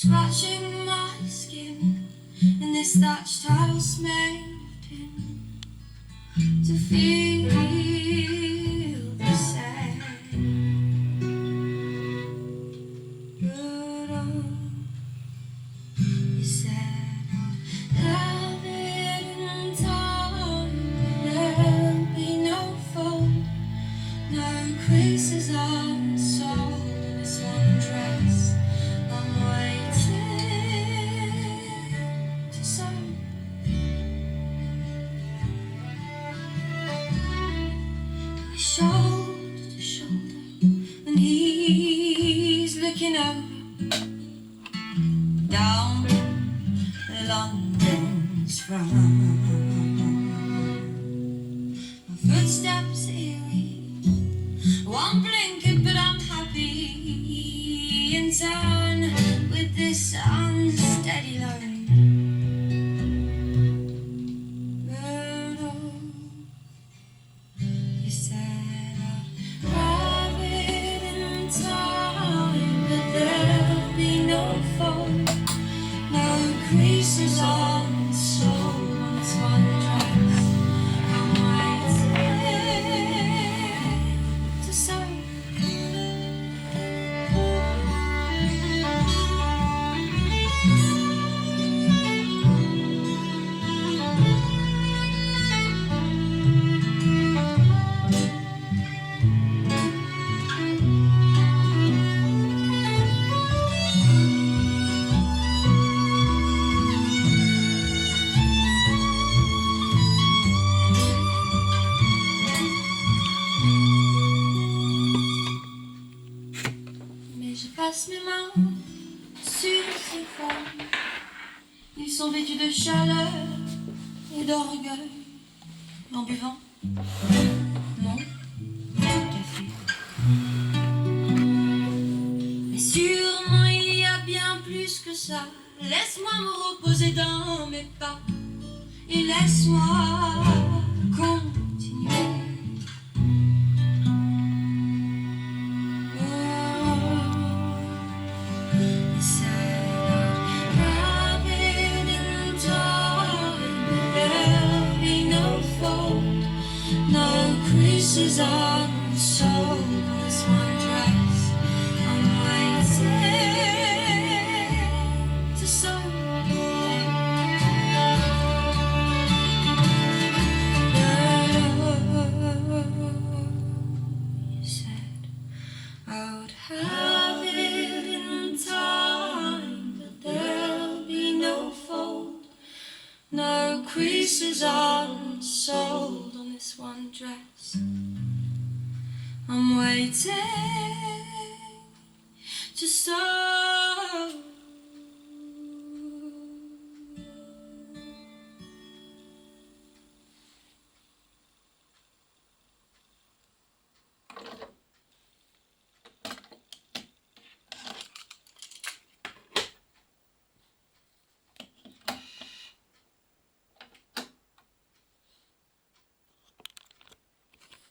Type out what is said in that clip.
scratching my skin in this thatched house made of tin to feel the same. But oh, you said I'd have it in time, there'll be no fault, no creases on the soul in this one dress. I'm waiting to sew. Shoulder to shoulder, and he's looking over down London's front. My footsteps eerie, one blinkered, but I'm happy in town with this unsteady load. But oh, you said I'd have it in time, but there'll be no fold, no creases on the soul on this one dress. I'm waiting to sew. Mais je passe mes mains sur ces femmes. Ils sont vêtus de chaleur et d'orgueil. En buvant mon café. Mais sûrement il y a bien plus que ça. Laisse-moi me reposer dans mes pas et laisse-moi continuer. Creases on the soul of this one dress. I'm waiting to sew. You said I would have it in time, but there'll be no fold, no creases on the soul on this one dress. I'm waiting to start.